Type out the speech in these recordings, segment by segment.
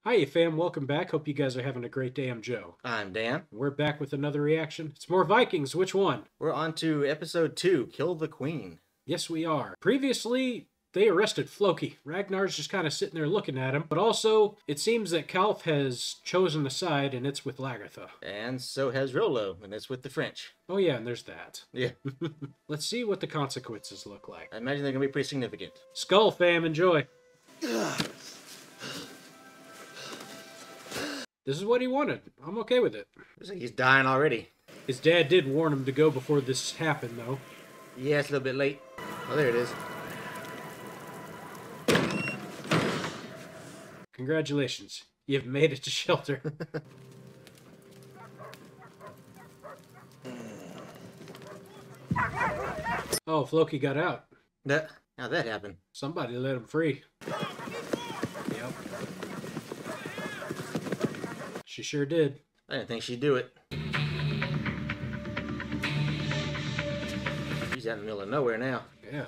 Hi, fam. Welcome back. Hope you guys are having a great day. I'm Joe. I'm Dan. We're back with another reaction. It's more Vikings. Which one? We're on to episode 2, Kill the Queen. Yes, we are. Previously, they arrested Floki. Ragnar's just kind of sitting there looking at him. But also, it seems that Kalf has chosen a side, and it's with Lagertha. And so has Rolo, and it's with the French. Oh, yeah, and there's that. Yeah. Let's see what the consequences look like. I imagine they're going to be pretty significant. Skull, fam. Enjoy. This is what he wanted. I'm okay with it. Looks like he's dying already. His dad did warn him to go before this happened, though. Yeah, it's a little bit late. Oh, there it is. Congratulations. You've made it to shelter. Oh, Floki got out. How'd that happen? Somebody let him free. Yep. She sure did. I didn't think she'd do it. She's out in the middle of nowhere now. Yeah.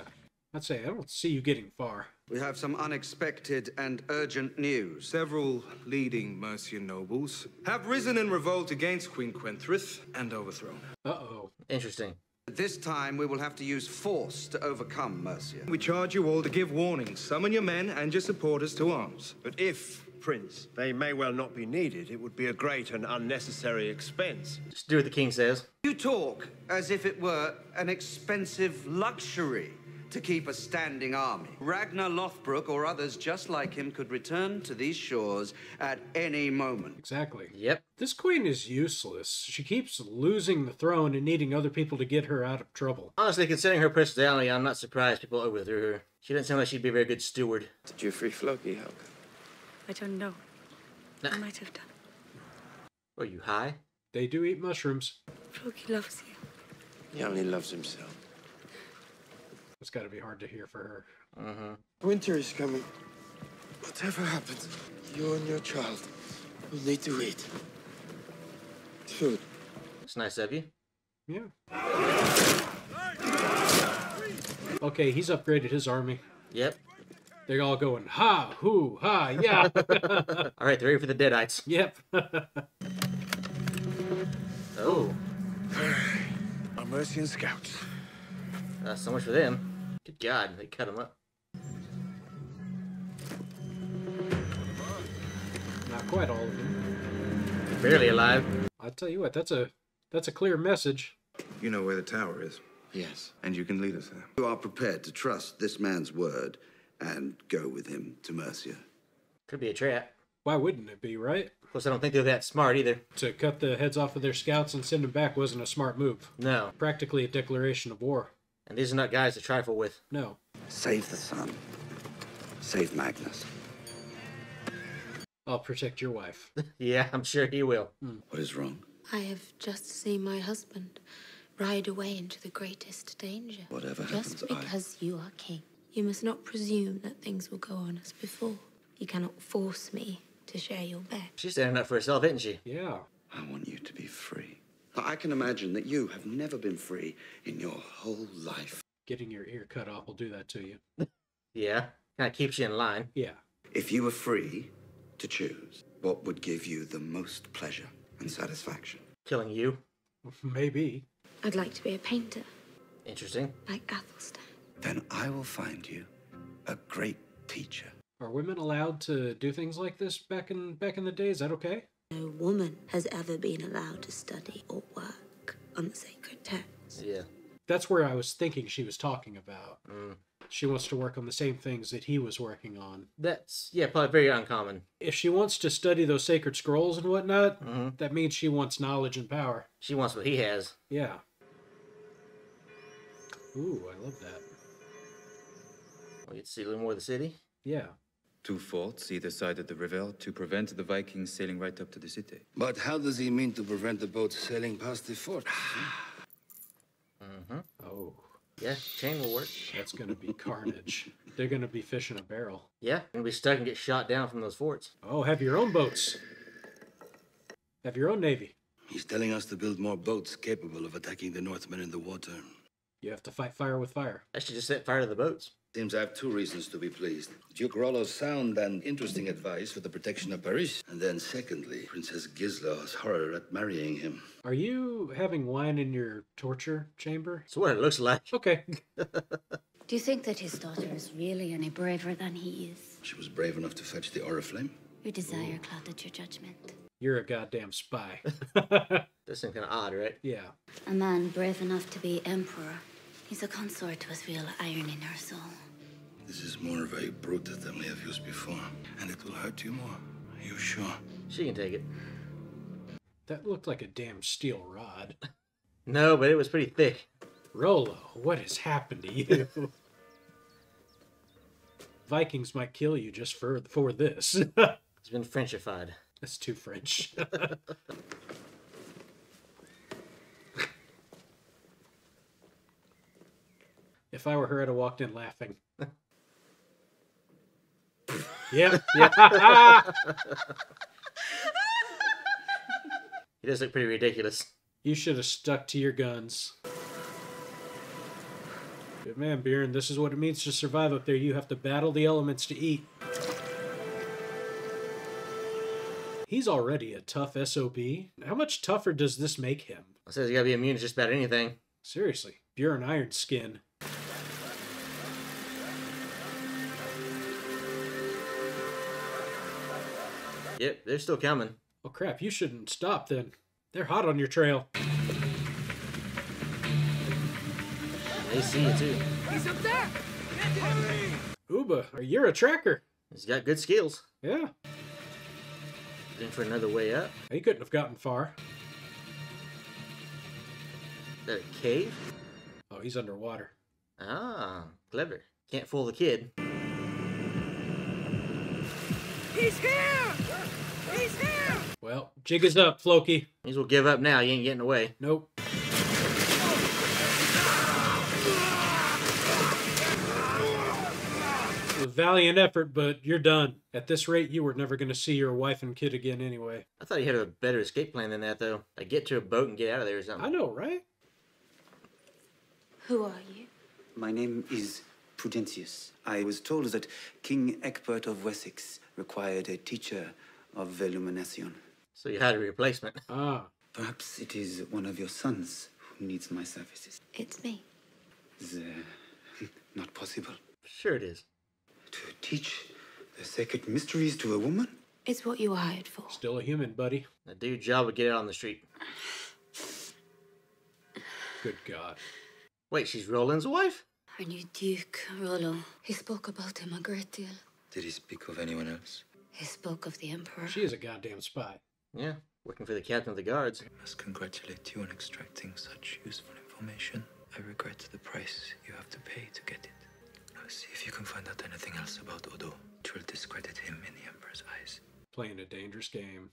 I'd say I don't see you getting far. We have some unexpected and urgent news. Several leading Mercian nobles have risen in revolt against Queen Kwenthrith and overthrown her. Uh-oh. Interesting. This time we will have to use force to overcome Mercia. We charge you all to give warning, summon your men and your supporters to arms. But if, Prince, they may well not be needed, it would be a great and unnecessary expense. Just do what the king says. You talk as if it were an expensive luxury to keep a standing army. Ragnar Lothbrok or others just like him could return to these shores at any moment. Exactly. Yep. This queen is useless. She keeps losing the throne and needing other people to get her out of trouble. Honestly, considering her personality, I'm not surprised people overthrew her. She didn't seem like she'd be a very good steward. Did you free Floki, Helga? I don't know. Nah. I might have done. Are you high? They do eat mushrooms. Floki loves you. He only loves himself. It's got to be hard to hear for her. Winter is coming. Whatever happens, you and your child will need to eat. Food. It's nice of you. Yeah. Okay, he's upgraded his army. Yep. They're all going, ha, hoo, ha, yeah. All right, they're ready for the Deadites. Yep. Oh. Our Mercian scouts. So much for them. Good God, they cut him up. Not quite all of them. Barely alive. I'll tell you what, that's a clear message. You know where the tower is, Yes. and you can lead us there. You are prepared to trust this man's word and go with him to Mercia. Could be a trap. Why wouldn't it be, right? Plus, I don't think they're that smart either. To cut the heads off of their scouts and send them back wasn't a smart move. No. Practically a declaration of war. And these are not guys to trifle with. No. Save the son. Save Magnus. I'll protect your wife. Yeah, I'm sure he will. What is wrong? I have just seen my husband ride away into the greatest danger. Whatever happens, Just because you are king. You must not presume that things will go on as before. You cannot force me to share your bed. She's standing up for herself, isn't she? Yeah. I want you to be free. I can imagine that you have never been free in your whole life. Getting your ear cut off will do that to you. Yeah. Kind of keeps you in line. Yeah. If you were free to choose, what would give you the most pleasure and satisfaction? Killing you. Maybe. I'd like to be a painter, Interesting. like Athelstan. Then I will find you a great teacher. Are women allowed to do things like this back in the day? Is that okay? No woman has ever been allowed to study or work on the sacred text. Yeah. That's where I was thinking she was talking about. She wants to work on the same things that he was working on. That's, yeah, probably very uncommon. If she wants to study those sacred scrolls and whatnot, that means she wants knowledge and power. She wants what he has. Yeah. Ooh, I love that. We get to see a little more of the city. Yeah. 2 forts either side of the river to prevent the Vikings sailing right up to the city. But how does he mean to prevent the boats sailing past the fort? Oh, Yeah, chain will work. that's going to be carnage. They're going to be fish in a barrel. Yeah, and be stuck and get shot down from those forts. Oh, have your own boats. Have your own navy. He's telling us to build more boats capable of attacking the Northmen in the water. You have to fight fire with fire. I should just set fire to the boats. Seems I have two reasons to be pleased. Duke Rollo's sound and interesting advice for the protection of Paris. And then secondly, Princess Gisla's horror at marrying him. Are you having wine in your torture chamber? That's what it looks like. Okay. Do you think that his daughter is really any braver than he is? She was brave enough to fetch the Oriflame. Your desire clouded your judgment. You're a goddamn spy. That seems kind of odd, right? Yeah. A man brave enough to be emperor. He's a consort with real iron in her soul. This is more of a brute than we have used before. And it will hurt you more. Are you sure? She can take it. That looked like a damn steel rod. No, but it was pretty thick. Rollo, what has happened to you? Vikings might kill you just for this. It's been Frenchified. That's too French. If I were her, I'd have walked in laughing. Yeah. He does look pretty ridiculous. You should have stuck to your guns. Good man, Bjorn. This is what it means to survive up there. You have to battle the elements to eat. He's already a tough SOB. How much tougher does this make him? It says you gotta be immune to just about anything. Seriously. Bjorn Iron Skin. Yep, they're still coming. Oh crap, you shouldn't stop then. They're hot on your trail. They see you too. He's up there! Uba, you're a tracker. He's got good skills. Yeah. Looking for another way up. He couldn't have gotten far. Is that a cave? Oh, he's underwater. Ah, clever. Can't fool the kid. He's here! He's here! Well, jig is up, Floki. May as well give up now. You ain't getting away. Nope. A valiant effort, but you're done. At this rate, you were never going to see your wife and kid again anyway. I thought you had a better escape plan than that, though. Like, get to a boat and get out of there or something. I know, right? Who are you? My name is Prudentius. I was told that King Egbert of Wessex required a teacher of illumination. So you had a replacement. Ah. Perhaps it is one of your sons who needs my services. It's me. Is not possible. Sure it is. To teach the sacred mysteries to a woman? It's what you were hired for. Still a human, buddy. A dude's job would get out on the street. Good God. Wait, she's Roland's wife? Our new Duke, Rollo. He spoke about him a great deal. Did he speak of anyone else? He spoke of the Emperor. She is a goddamn spy. Yeah, working for the captain of the guards. I must congratulate you on extracting such useful information. I regret the price you have to pay to get it. Now see if you can find out anything else about Odo, which will discredit him in the Emperor's eyes. Playing a dangerous game.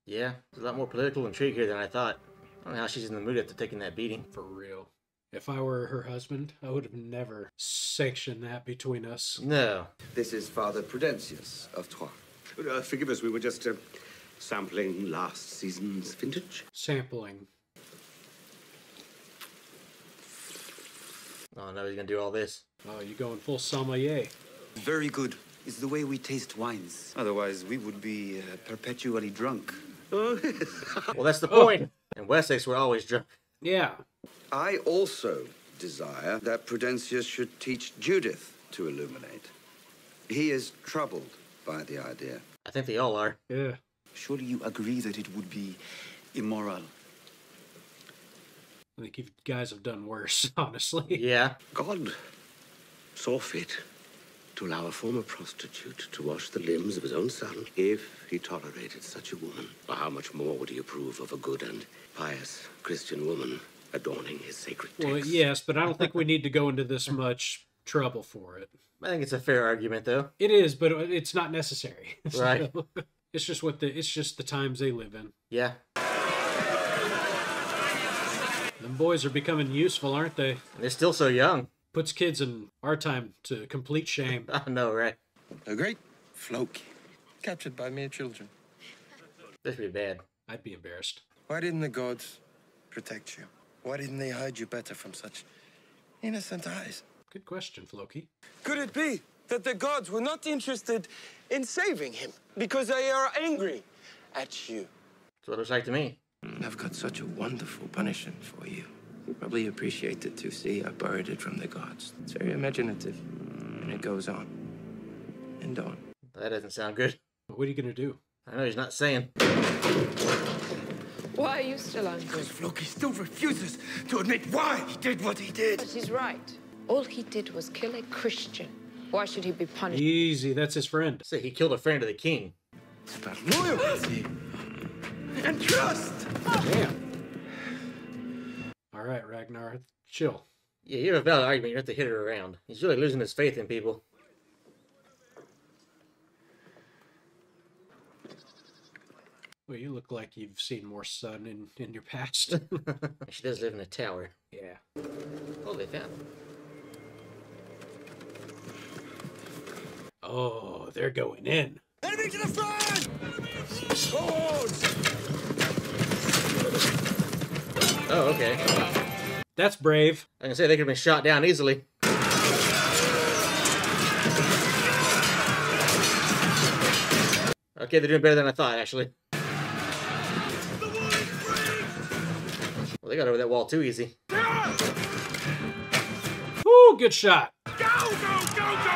Yeah, there's a lot more political intrigue here than I thought. I don't know how she's in the mood after taking that beating. For real. If I were her husband, I would have never sanctioned that between us. No. This is Father Prudentius of Troyes. Forgive us, we were just sampling last season's vintage. Sampling. Oh no, he's gonna do all this. Oh, you going full sommelier. Very good. It's the way we taste wines. Otherwise, we would be perpetually drunk. Well, that's the point. In Wessex, we're always drunk. Yeah. I also desire that Prudentius should teach Judith to illuminate. He is troubled by the idea. I think they all are. Yeah. Surely you agree that it would be immoral. I think you guys have done worse, honestly. Yeah. God saw fit to allow a former prostitute to wash the limbs of his own son if he tolerated such a woman. Well, how much more would he approve of a good and pious Christian woman adorning his sacred text? Well, yes, but I don't think we need to go into this much trouble for it. I think it's a fair argument, though. It is, but it's not necessary. Right. So, it's just the times they live in. Yeah. Them boys are becoming useful, aren't they? And they're still so young. Puts kids in our time to complete shame. I know, right? The great Floki, captured by mere children. That's pretty bad. I'd be embarrassed. Why didn't the gods protect you? Why didn't they hide you better from such innocent eyes? Good question, Floki. Could it be that the gods were not interested in saving him because they are angry at you? That's what it looks like to me. I've got such a wonderful punishment for you. You probably appreciate it to see I borrowed it from the gods. It's very imaginative. And it goes on. And on. That doesn't sound good. What are you gonna do? I know he's not saying. Why are you still angry? Because Floki still refuses to admit why he did what he did. But he's right. All he did was kill a Christian. Why should he be punished? Easy, that's his friend. Say he killed a friend of the king. It's about loyalty and trust. Damn. All right, Ragnar, chill. Yeah, you have a valid argument. You have to hit her around. He's really losing his faith in people. Well, you look like you've seen more sun in your past. She does live in a tower. Yeah. Oh, they found him. Oh, they're going in. Enemy to the front! Swords! Oh, okay. That's brave. I can say they could have been shot down easily. Okay, they're doing better than I thought, actually. Well, they got over that wall too easy. Woo, good shot. Go, go, go, go!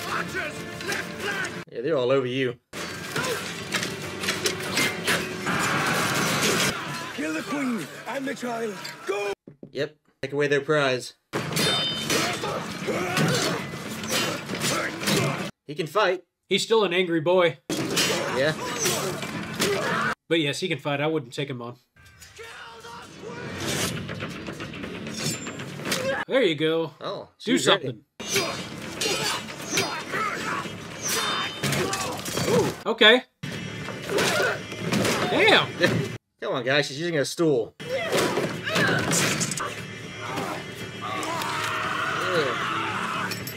Archers! Left flank! Yeah, they're all over you. Kill the queen and the child. Go! Yep, take away their prize. He can fight. He's still an angry boy. Yeah. But yes, he can fight. I wouldn't take him on. There you go. Oh, do something. Ooh, okay. Damn. Come on, guys. She's using a stool.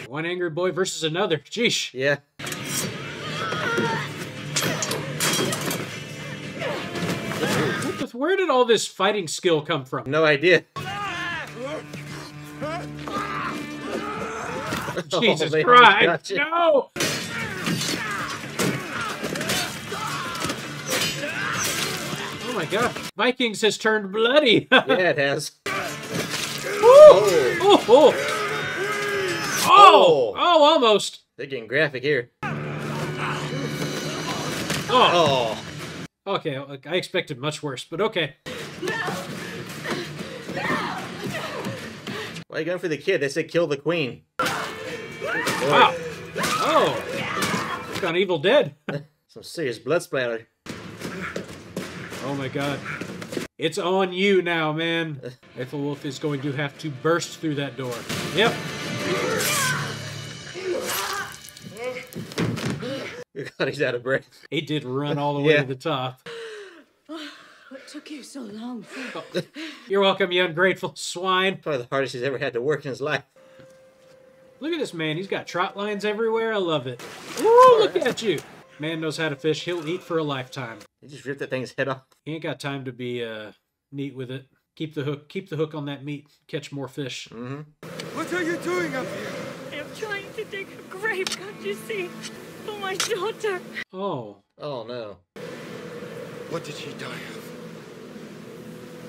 One angry boy versus another. Jeesh. Yeah. Where did all this fighting skill come from? No idea. Jesus Oh, Christ. No! Oh my god. Vikings has turned bloody. Yeah, it has. Oh! Oh! Oh! Oh! Oh, almost. They're getting graphic here. Oh. Okay, I expected much worse, but okay. Why are you going for the kid? They said kill the queen. Wow. Oh. It's on Evil Dead. Some serious blood splatter. Oh my god. It's on you now, man. Ethelwulf is going to have to burst through that door. Yep. God, he's out of breath. He did run all the way to the top. What took you so long? Oh, you're welcome, you ungrateful swine. Probably the hardest he's ever had to work in his life. Look at this man. He's got trot lines everywhere. I love it. Ooh, look at you. Man knows how to fish. He'll eat for a lifetime. He just ripped that thing's head off. He ain't got time to be neat with it. Keep the hook on that meat. Catch more fish. Mm-hmm. What are you doing up here? I'm trying to dig a grave, can't you see? For my daughter. Oh. Oh, no. What did she die of?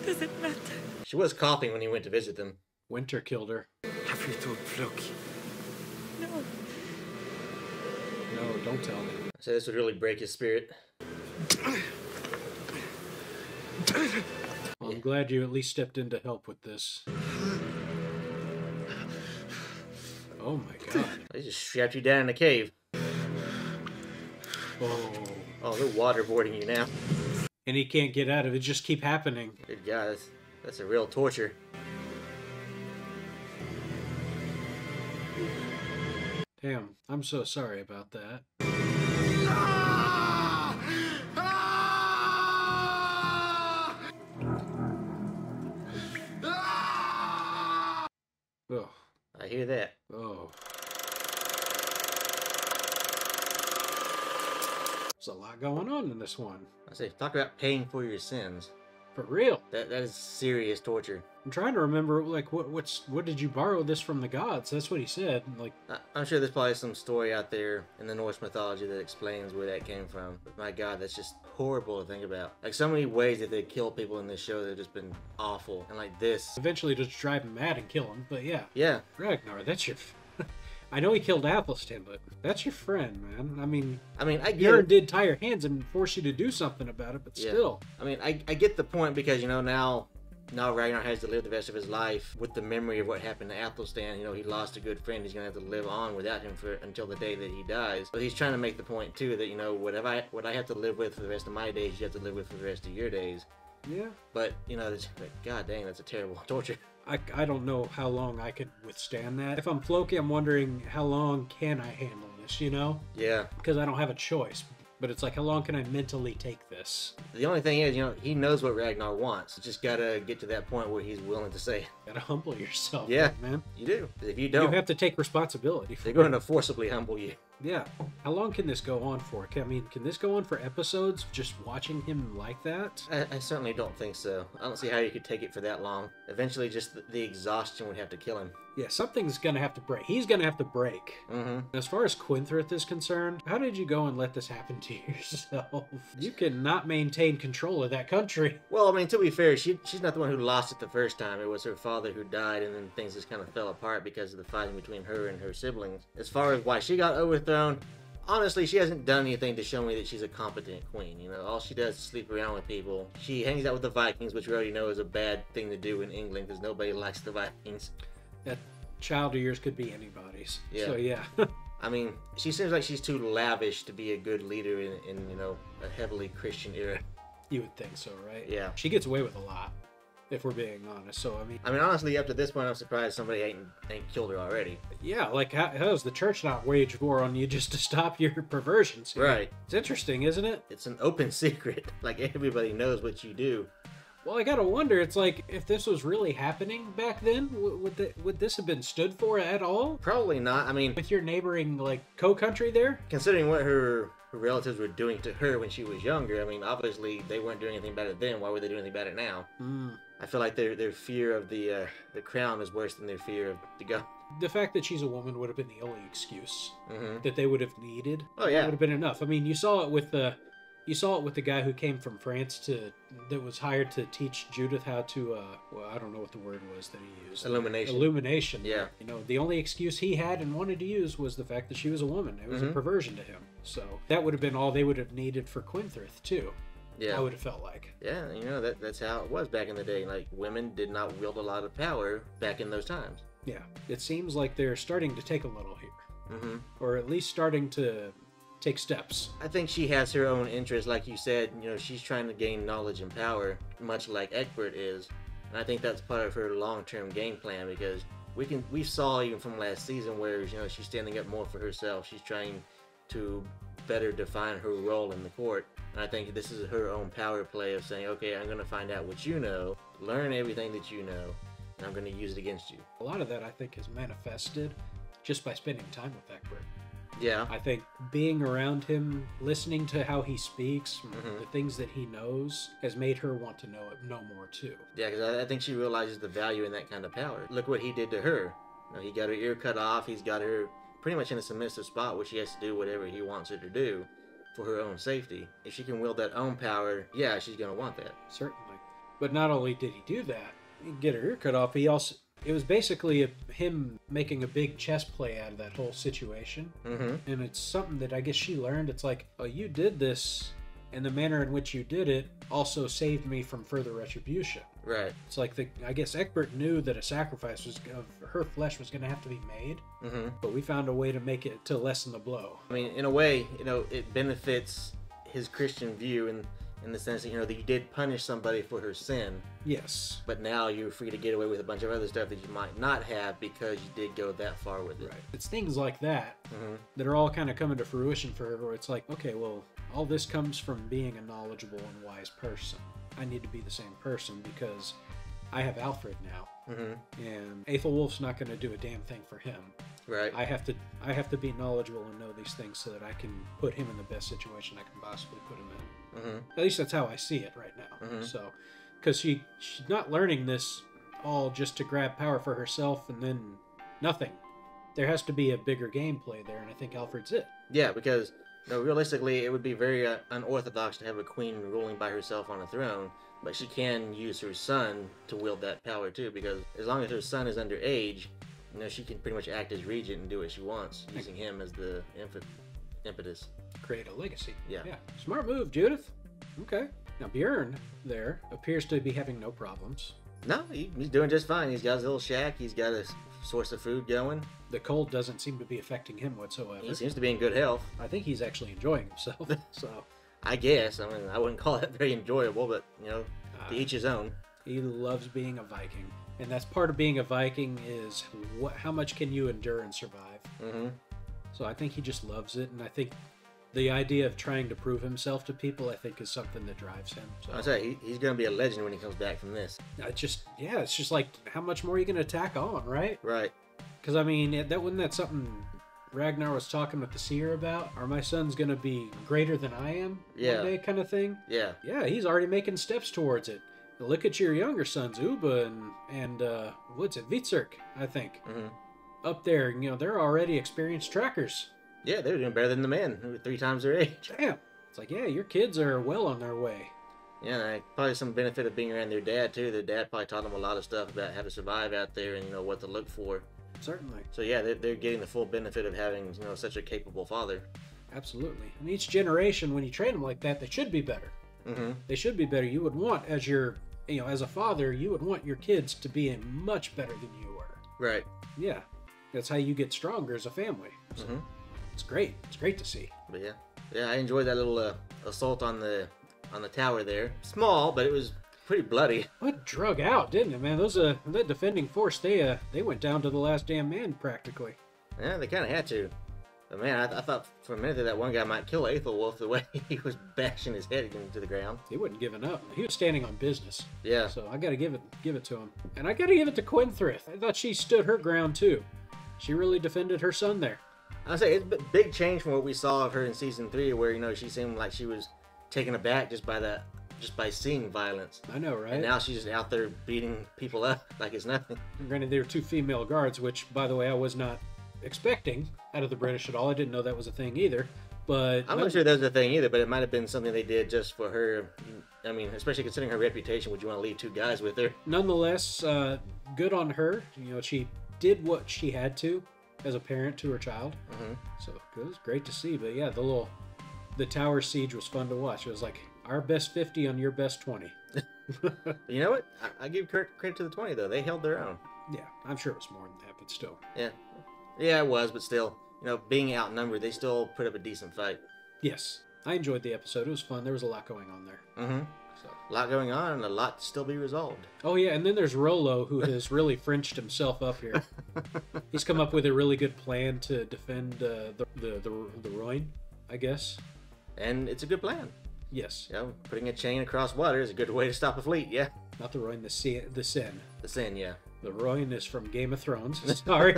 Does it matter? She was coughing when he went to visit them. Winter killed her. Have you told Floki? No. No, don't tell me. So this would really break his spirit. Well, I'm glad you at least stepped in to help with this. Oh my god. They just strapped you down in a cave. Oh. Oh, they're waterboarding you now. And he can't get out of it. Just keep happening. Good God, that's a real torture. Damn, I'm so sorry about that. Oh. I hear that. Oh. There's a lot going on in this one. I say, talk about paying for your sins. For real? That is serious torture. I'm trying to remember, like, what did you borrow this from the gods? That's what he said. Like, I'm sure there's probably some story out there in the Norse mythology that explains where that came from. But my God, that's just horrible to think about. Like, so many ways that they kill people in this show that have just been awful. And like this. Eventually just drive him mad and kill him, but yeah. Yeah. Ragnar, that's your... I know he killed Athelstan, but that's your friend, man. I mean, I get Bjorn it. did tie your hands and force you to do something about it, but still. I mean, I get the point because, you know, now Ragnar has to live the rest of his life with the memory of what happened to Athelstan. You know, he lost a good friend. He's going to have to live on without him until the day that he dies. But he's trying to make the point, too, that, you know, what I have to live with for the rest of my days, you have to live with for the rest of your days. Yeah. But, you know, God dang, that's a terrible torture. I don't know how long I could withstand that. If I'm Floki, I'm wondering how long can I handle this, you know? Yeah. Because I don't have a choice. But it's like, how long can I mentally take this? The only thing is, you know, he knows what Ragnar wants. You just gotta get to that point where he's willing to say it. Gotta humble yourself, yeah, man. You do. If you don't, you have to take responsibility for they're going to forcibly humble you. Yeah. How long can this go on for? I mean, can this go on for episodes, just watching him like that? I certainly don't think so. I don't see how you could take it for that long. Eventually, just the exhaustion would have to kill him. Yeah, something's gonna have to break. He's gonna have to break. Mm-hmm. As far as Kwenthrith is concerned, how did you go and let this happen to yourself? You cannot maintain control of that country. Well, I mean, to be fair, she's not the one who lost it the first time. It was her father who died, and then things just kind of fell apart because of the fighting between her and her siblings. As far as why she got overthrown, honestly, she hasn't done anything to show me that she's a competent queen. You know, all she does is sleep around with people. She hangs out with the Vikings, which we already know is a bad thing to do in England because nobody likes the Vikings. That child of yours could be anybody's. Yeah. So, yeah. I mean, she seems like she's too lavish to be a good leader in you know, a heavily Christian era. You would think so, right? Yeah. She gets away with a lot, if we're being honest. So, I mean, honestly, up to this point, I'm surprised somebody ain't killed her already. Yeah, like, how does the church not wage war on you just to stop your perversions? Right. It's interesting, isn't it? It's an open secret. Like, everybody knows what you do. Well, I gotta wonder, it's like, if this was really happening back then, would this have been stood for at all? Probably not. I mean, with your neighboring, like, co-country there? Considering what her relatives were doing to her when she was younger, I mean, obviously, they weren't doing anything about it then. Why would they do anything about it now? I feel like their fear of the crown is worse than their fear of the gun. The fact that she's a woman would have been the only excuse that they would have needed. Oh, yeah. That would have been enough. I mean, you saw it with the guy who came from France that was hired to teach Judith how to, well, I don't know what the word was that he used. Illumination. Illumination. Yeah. You know, the only excuse he had and wanted to use was the fact that she was a woman. It was a perversion to him. So that would have been all they would have needed for Kwenthrith, too. Yeah. I would have felt like. Yeah, you know, that's how it was back in the day. Like, women did not wield a lot of power back in those times. Yeah. It seems like they're starting to take a little here. Or at least starting to take steps. I think she has her own interest, like you said. You know, she's trying to gain knowledge and power, much like Egbert is. And I think that's part of her long-term game plan because we saw even from last season where, you know, she's standing up more for herself. She's trying to better define her role in the court. And I think this is her own power play of saying, okay, I'm going to find out what you know, learn everything that you know, and I'm going to use it against you. A lot of that, I think, is manifested just by spending time with Egbert. Yeah. I think being around him, listening to how he speaks, the things that he knows, has made her want to know more too. Yeah, because I think she realizes the value in that kind of power. Look what he did to her. You know, he got her ear cut off. He's got her pretty much in a submissive spot where she has to do whatever he wants her to do for her own safety. If she can wield that own power, yeah, she's going to want that. Certainly. But not only did he do that, get her ear cut off, it was basically him making a big chess play out of that whole situation. And it's something that I guess she learned. It's like, oh, you did this, and the manner in which you did it also saved me from further retribution. Right. It's like, I guess Egbert knew that a sacrifice of her flesh was going to have to be made, but we found a way to make it to lessen the blow. I mean, in a way, you know, it benefits his Christian view in the sense that, you know, that you did punish somebody for her sin. Yes. But now you're free to get away with a bunch of other stuff that you might not have because you did go that far with it. Right. It's things like that that are all kind of coming to fruition for her, where it's like, okay, well, all this comes from being a knowledgeable and wise person. I need to be the same person because I have Alfred now. And Aethelwulf's not going to do a damn thing for him. Right. I have to be knowledgeable and know these things so that I can put him in the best situation I can possibly put him in. At least that's how I see it right now. So Because she's not learning this all just to grab power for herself and then nothing. There has to be a bigger gameplay there, and I think Alfred's it. Yeah, because realistically, it would be very unorthodox to have a queen ruling by herself on a throne, but she can use her son to wield that power too, because as long as her son is underage, she can pretty much act as regent and do what she wants, using him as the impetus. Create a legacy. Yeah. Smart move, Judith. Okay. Now Bjorn there appears to be having no problems. No, he's doing just fine. He's got his little shack. He's got a source of food going. The cold doesn't seem to be affecting him whatsoever. He seems to be in good health. I think he's actually enjoying himself. So, I guess. I mean, I wouldn't call that very enjoyable, but to each his own. He loves being a Viking, and that's part of being a Viking is how much can you endure and survive. Mm-hmm. So I think he just loves it, and I think the idea of trying to prove himself to people, I think, is something that drives him. So I say he's going to be a legend when he comes back from this. It's just like how much more are you going to tack on, right? Right. Because I mean, wasn't something Ragnar was talking with the seer about? Are my sons going to be greater than I am one day, kind of thing? Yeah. Yeah, he's already making steps towards it. Look at your younger sons, Uba and what's it, Vitsirk, I think. Mm-hmm. Up there, they're already experienced trackers. Yeah, they're doing better than the men, who are 3 times their age. Damn. It's like, yeah, your kids are well on their way. Yeah, probably some benefit of being around their dad, too. Their dad probably taught them a lot of stuff about how to survive out there and, what to look for. Certainly. So, yeah, they're getting the full benefit of having, such a capable father. Absolutely. And each generation, when you train them like that, they should be better. Mm-hmm. They should be better. You would want, as a father, you would want your kids to be much better than you were. Right. Yeah. That's how you get stronger as a family. So it's great. It's great to see. But yeah, I enjoyed that little assault on the tower there. Small, but it was pretty bloody. What drug out, didn't it, man? That defending force, they went down to the last damn man practically. Yeah, they kind of had to. But man, I thought for a minute that one guy might kill Aethelwulf the way he was bashing his head into the ground. He wasn't giving up. He was standing on business. Yeah. So I got to give it to him, and I got to give it to Kwenthrith. I thought she stood her ground too. She really defended her son there. I say it's a big change from what we saw of her in season 3, where she seemed like she was taken aback just by seeing violence. I know, right? And now she's just out there beating people up like it's nothing. And granted, there were 2 female guards, which, by the way, I was not expecting out of the British at all. I didn't know that was a thing either. But I'm not sure that was a thing either, but it might have been something they did just for her. I mean, especially considering her reputation, would you want to leave 2 guys with her? Nonetheless, good on her. She did what she had to as a parent to her child. Mm-hmm. So it was great to see. But yeah, the tower siege was fun to watch. It was like our best 50 on your best 20. You know what? I give credit to the 20 though. They held their own. Yeah, I'm sure it was more than that, but still. Yeah, it was, but still, being outnumbered, they still put up a decent fight. Yes, I enjoyed the episode. It was fun. There was a lot going on there. Mm-hmm. So a lot going on and a lot to still be resolved. Oh yeah, and then there's Rollo, who has really Frenched himself up here. He's come up with a really good plan to defend the Rhine, I guess. And it's a good plan. Yes. Putting a chain across water is a good way to stop a fleet. Yeah. Not the Rhine, the Seine. The Seine, yeah. The Rhine is from Game of Thrones. Sorry.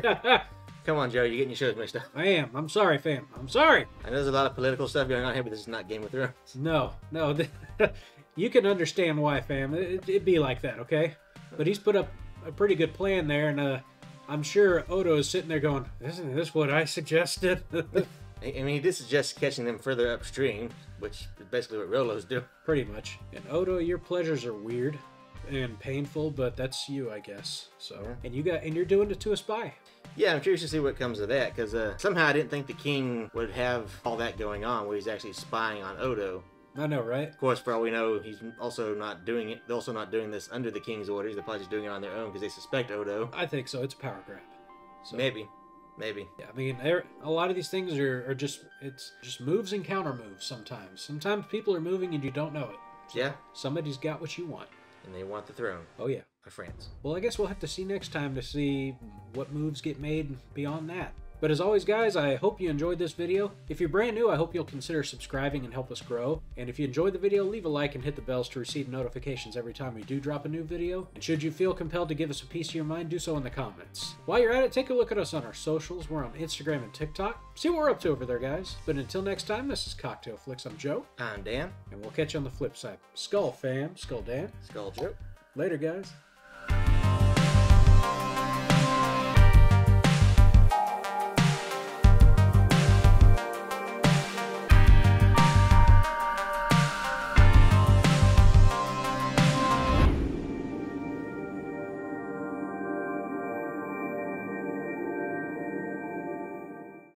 Come on, Joe. You're getting your shows mixed up. I am. I'm sorry, fam. I'm sorry. I know there's a lot of political stuff going on here, but this is not Game of Thrones. No. You can understand why, fam. It'd be like that, okay? But he's put up a pretty good plan there, and I'm sure Odo is sitting there going, "Isn't this what I suggested?" I mean, he did suggest catching them further upstream, which is basically what Rollos do. Pretty much. And Odo, your pleasures are weird and painful, but that's you, I guess. So, and you're doing it to a spy. Yeah, I'm curious to see what comes of that, because somehow I didn't think the king would have all that going on, where he's actually spying on Odo. I know, right? Of course, for all we know, he's also not doing it. They're also not doing this under the king's orders. They're probably just doing it on their own because they suspect Odo. I think so. It's a power grab. So, maybe. Yeah, I mean, a lot of these things are just moves and counter moves. Sometimes people are moving and you don't know it. So yeah. Somebody's got what you want. And they want the throne. Oh yeah. Of France. Well, I guess we'll have to see next time to see what moves get made beyond that. But as always, guys, I hope you enjoyed this video. If you're brand new, I hope you'll consider subscribing and help us grow. And if you enjoyed the video, leave a like and hit the bells to receive notifications every time we do drop a new video. And should you feel compelled to give us a piece of your mind, do so in the comments. While you're at it, take a look at us on our socials. We're on Instagram and TikTok. See what we're up to over there, guys. But until next time, this is Cocktail Flicks. I'm Joe. I'm Dan. And we'll catch you on the flip side. Skull fam. Skull Dan. Skull Joe. Later, guys.